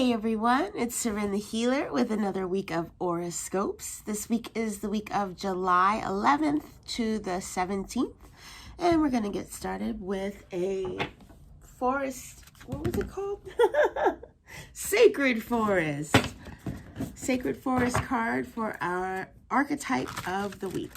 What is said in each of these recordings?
Hey everyone, it's Seren the Healer with another week of horoscopes. This week is the week of July 11th to the 17th. And we're going to get started with a forest, what was it called? Sacred Forest. Sacred Forest card for our archetype of the week.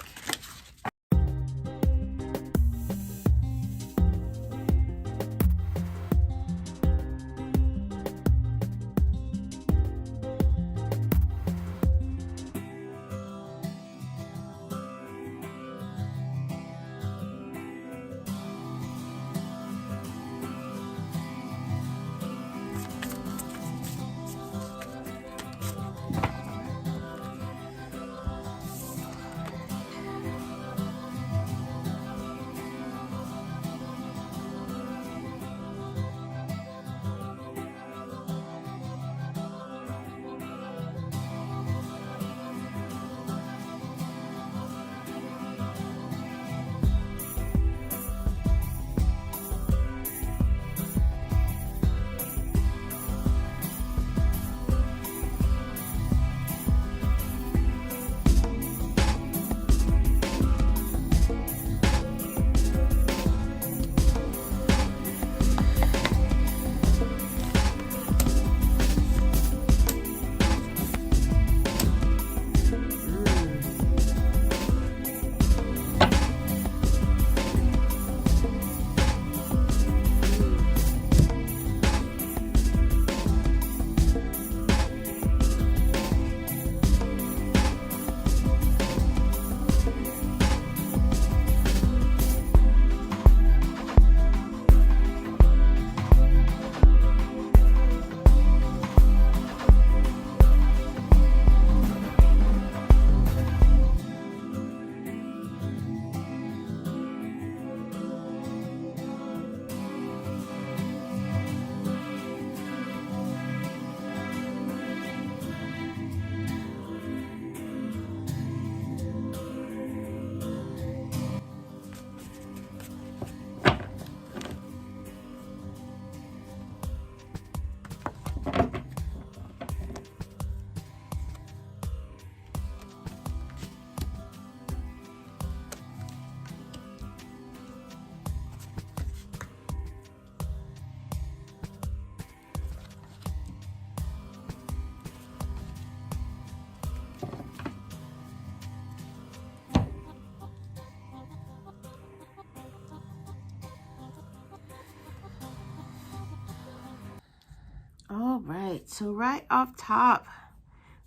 All right, so right off top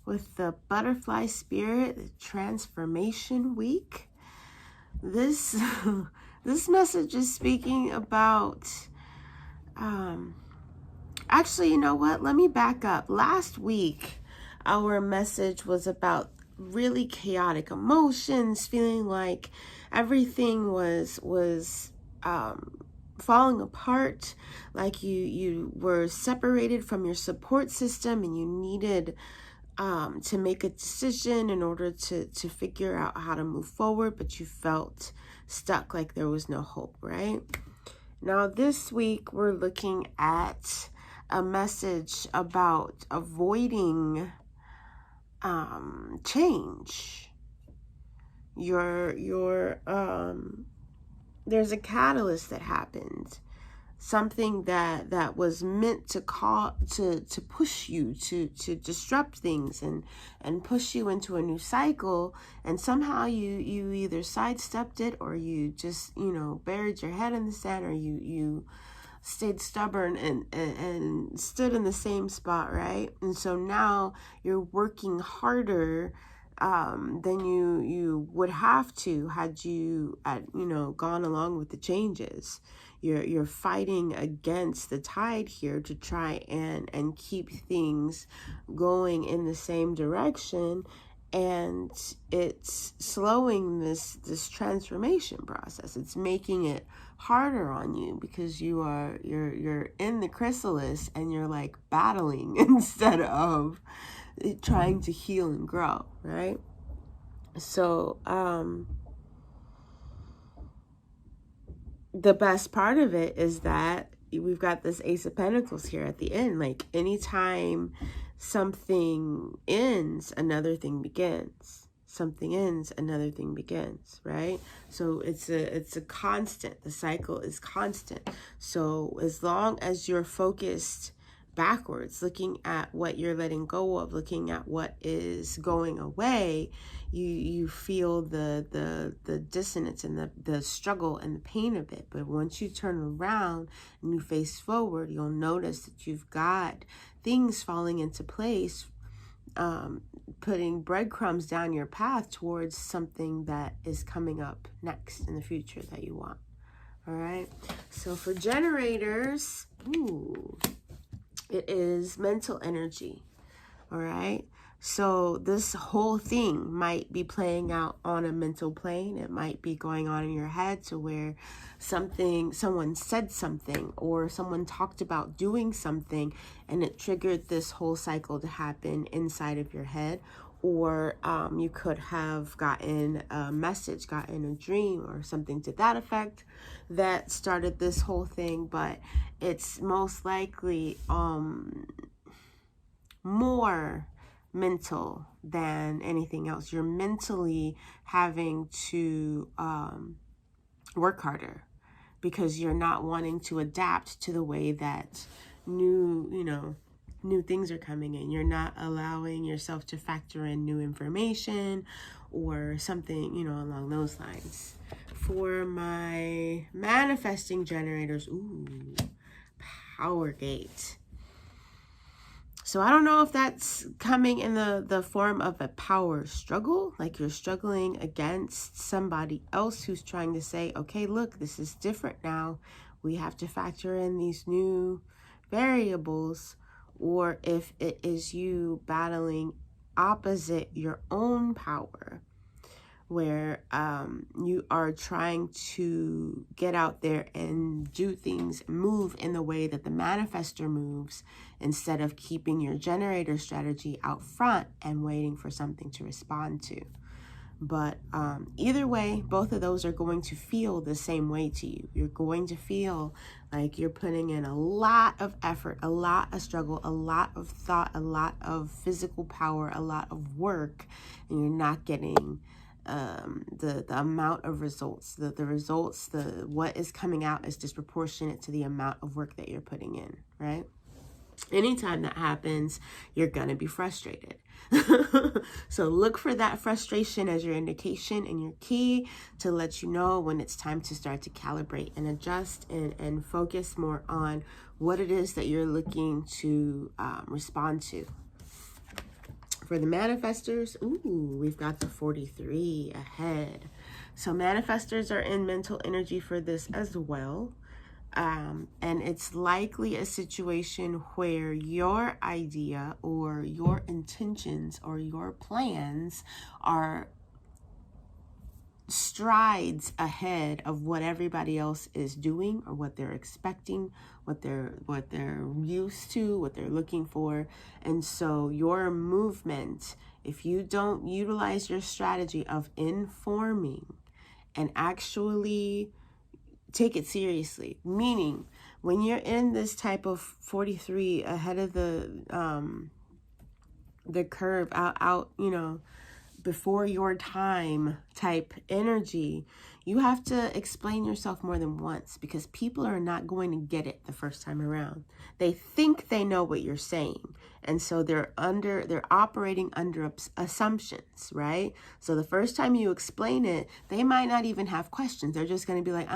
with the butterfly spirit, the transformation week, this this message is speaking about actually, you know what, let me back up. Last week our message was about really chaotic emotions, feeling like everything was falling apart, like you were separated from your support system and you needed to make a decision in order to figure out how to move forward, but you felt stuck, like there was no hope, right? Now this week we're looking at a message about avoiding change. There's a catalyst that happened, something that was meant to push you to disrupt things and push you into a new cycle, and somehow you either sidestepped it, or you just buried your head in the sand, or you stayed stubborn and stood in the same spot, right? And so now you're working harder than you would have to had you gone along with the changes. You're fighting against the tide here to try and keep things going in the same direction, and it's slowing this transformation process. It's making it harder on you because you're in the chrysalis and you're like battling instead of trying to heal and grow, right? So the best part of it is that we've got this Ace of Pentacles here at the end. Like, anytime something ends, another thing begins. Something ends, another thing begins, right? So it's a constant. The cycle is constant. So as long as you're focused backwards, looking at what you're letting go of, looking at what is going away, you feel the dissonance and the struggle and the pain of it. But once you turn around and you face forward, you'll notice that you've got things falling into place, putting breadcrumbs down your path towards something that is coming up next in the future that you want. All right. So for generators, it is mental energy. All right. So this whole thing might be playing out on a mental plane. It might be going on in your head to where someone said something, or someone talked about doing something, and it triggered this whole cycle to happen inside of your head. Or you could have gotten a message, gotten a dream or something to that effect that started this whole thing. But it's most likely more mental than anything else. You're mentally having to work harder because you're not wanting to adapt to the way that new things are coming in. You're not allowing yourself to factor in new information or something, along those lines. For my manifesting generators, Power Gate. So I don't know if that's coming in the form of a power struggle, like you're struggling against somebody else who's trying to say, okay, look, this is different now. We have to factor in these new variables. Or if it is you battling opposite your own power, where you are trying to get out there and do things, move in the way that the manifestor moves, instead of keeping your generator strategy out front and waiting for something to respond to. But either way, both of those are going to feel the same way to you. You're going to feel like you're putting in a lot of effort, a lot of struggle, a lot of thought, a lot of physical power, a lot of work, and you're not getting the amount of results. The results, what is coming out is disproportionate to the amount of work that you're putting in, right? Anytime that happens, you're going to be frustrated. So look for that frustration as your indication and your key to let you know when it's time to start to calibrate and adjust and focus more on what it is that you're looking to respond to. For the manifestors, we've got the 43 ahead. So manifestors are in mental energy for this as well. And it's likely a situation where your idea or your intentions or your plans are strides ahead of what everybody else is doing or what they're expecting, what they're used to, what they're looking for. And so your movement, if you don't utilize your strategy of informing and actually take it seriously, meaning when you're in this type of 43 ahead of the curve, out before your time type energy, you have to explain yourself more than once, because people are not going to get it the first time around. They think they know what you're saying, and so they're operating under assumptions, right? So the first time you explain it, they might not even have questions. They're just going to be like,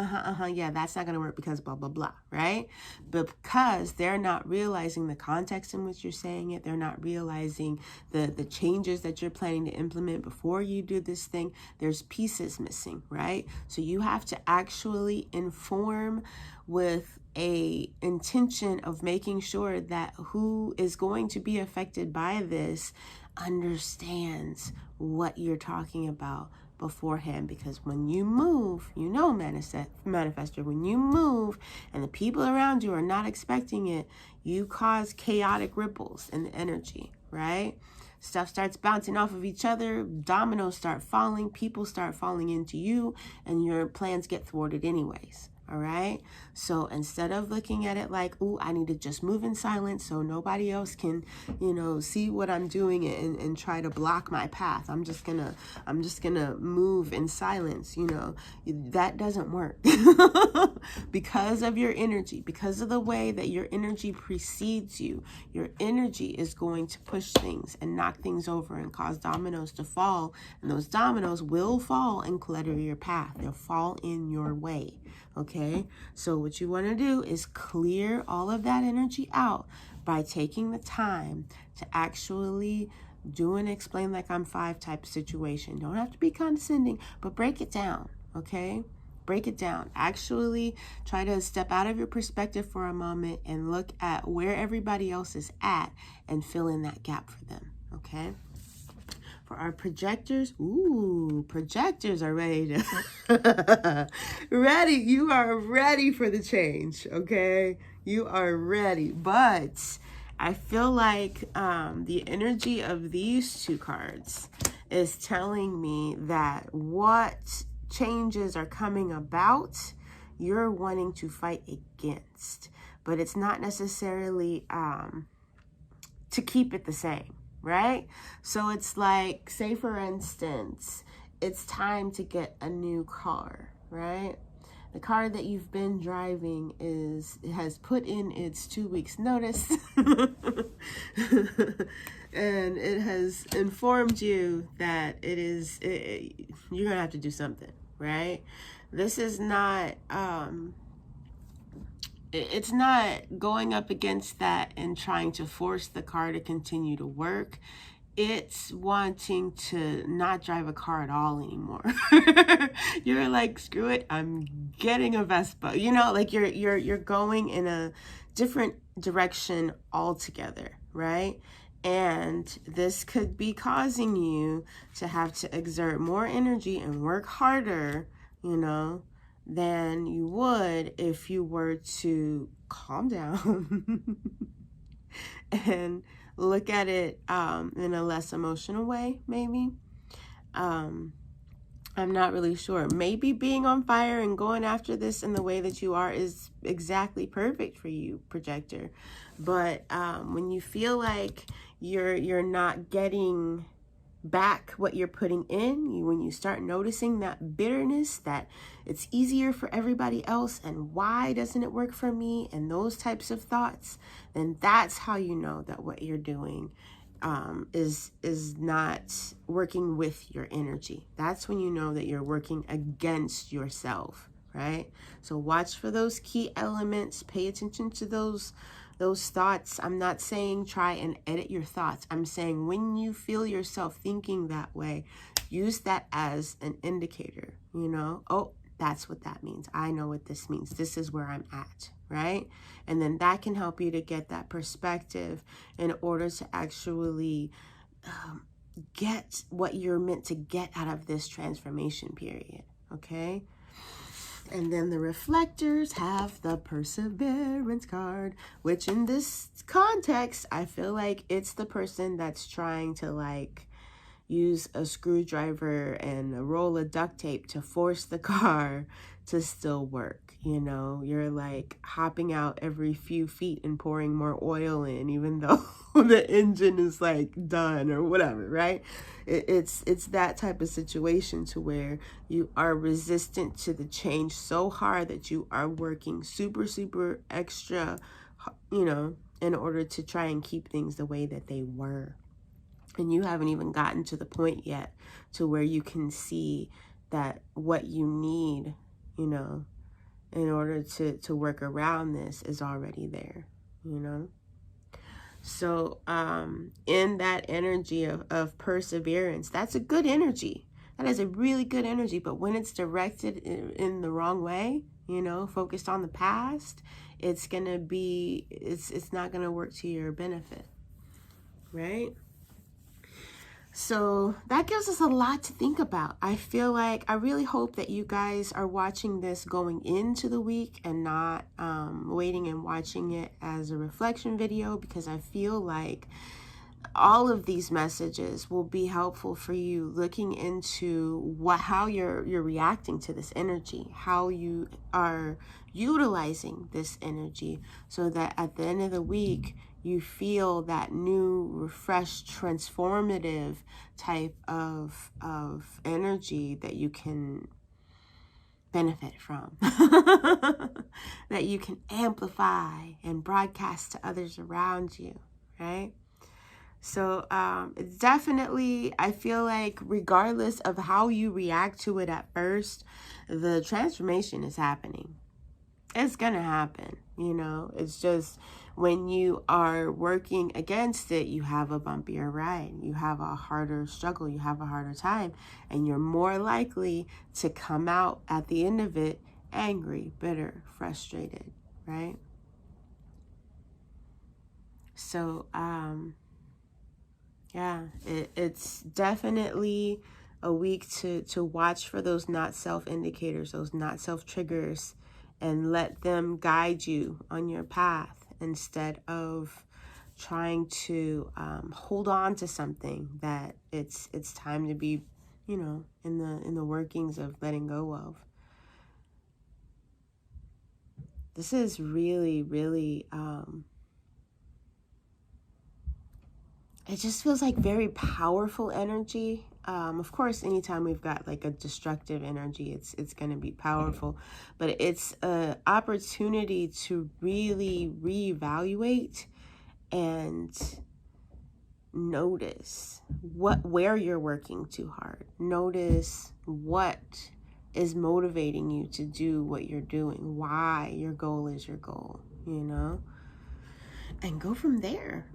yeah, that's not going to work because blah, blah, blah, right? But because they're not realizing the context in which you're saying it, they're not realizing the changes that you're planning to implement before you do this thing, there's pieces missing, right? So you have to actually inform with a intention of making sure that who is going to be affected by this understands what you're talking about beforehand. Because when you move, manifestor, when you move and the people around you are not expecting it, you cause chaotic ripples in the energy, right? Stuff starts bouncing off of each other, dominoes start falling, people start falling into you, and your plans get thwarted anyways, All right. So instead of looking at it like, oh, I need to just move in silence so nobody else can, you know, see what I'm doing and try to block my path. I'm just gonna move in silence. You know, that doesn't work because of your energy, because of the way that your energy precedes you. Your energy is going to push things and knock things over and cause dominoes to fall. And those dominoes will fall and clutter your path. They'll fall in your way. Okay, so what you want to do is clear all of that energy out by taking the time to actually do and explain like I'm five type situation. Don't have to be condescending, but break it down, okay? Break it down. Actually try to step out of your perspective for a moment and look at where everybody else is at and fill in that gap for them, okay? For our projectors, ooh, projectors are ready to, ready. You are ready for the change, okay? You are ready. But I feel like the energy of these two cards is telling me that what changes are coming about, you're wanting to fight against. But it's not necessarily to keep it the same. Right? So it's like, say for instance, it's time to get a new car, right? The car that you've been driving has put in its 2 weeks notice and it has informed you that you're gonna have to do something, right? This is not it's not going up against that and trying to force the car to continue to work. It's wanting to not drive a car at all anymore. You're like, screw it, I'm getting a Vespa. You know, like you're going in a different direction altogether, right? And this could be causing you to have to exert more energy and work harder, you know, than you would if you were to calm down and look at it in a less emotional way, maybe. I'm not really sure. Maybe being on fire and going after this in the way that you are is exactly perfect for you, projector. But when you feel like you're not getting back what you're putting in, when you start noticing that bitterness, that it's easier for everybody else and why doesn't it work for me, and those types of thoughts, then that's how you know that what you're doing is not working with your energy. That's when you know that you're working against yourself, right? So watch for those key elements, pay attention to those thoughts. I'm not saying try and edit your thoughts. I'm saying when you feel yourself thinking that way, use that as an indicator, you know? Oh, that's what that means. I know what this means. This is where I'm at, right? And then that can help you to get that perspective in order to actually get what you're meant to get out of this transformation period, okay? And then the reflectors have the perseverance card, which in this context, I feel like it's the person that's trying to like use a screwdriver and a roll of duct tape to force the car to still work. You know, you're like hopping out every few feet and pouring more oil in, even though the engine is like done or whatever, right? It's that type of situation to where you are resistant to the change so hard that you are working super extra, you know, in order to try and keep things the way that they were. And you haven't even gotten to the point yet to where you can see that what you need, you know, in order to work around this is already there, you know. So in that energy of perseverance, that's a good energy. That is a really good energy. But when it's directed in the wrong way, you know, focused on the past, it's not going to work to your benefit, right? So that gives us a lot to think about. I feel like, I really hope that you guys are watching this going into the week and not waiting and watching it as a reflection video, because I feel like all of these messages will be helpful for you looking into how you're reacting to this energy, how you are utilizing this energy, so that at the end of the week you feel that new, refreshed, transformative type of energy that you can benefit from, that you can amplify and broadcast to others around you, right? So it's definitely, I feel like regardless of how you react to it at first, the transformation is happening. It's gonna happen, you know. It's just when you are working against it, you have a bumpier ride, you have a harder struggle, you have a harder time, and you're more likely to come out at the end of it angry, bitter, frustrated, right? So yeah, it's definitely a week to watch for those not self indicators, those not self triggers, and let them guide you on your path instead of trying to hold on to something that it's time to be, you know, in the workings of letting go of. This is really, really it just feels like very powerful energy. Of course, anytime we've got like a destructive energy, it's going to be powerful, but it's an opportunity to really reevaluate and notice where you're working too hard. Notice what is motivating you to do what you're doing, why your goal is your goal, you know, and go from there.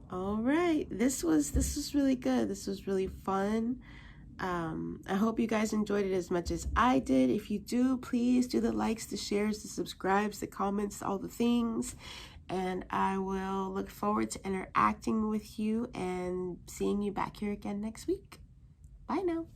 All right, this was really good. This was really fun. I hope you guys enjoyed it as much as I did. If you do, please do the likes, the shares, the subscribes, the comments, all the things. And I will look forward to interacting with you and seeing you back here again next week. Bye now.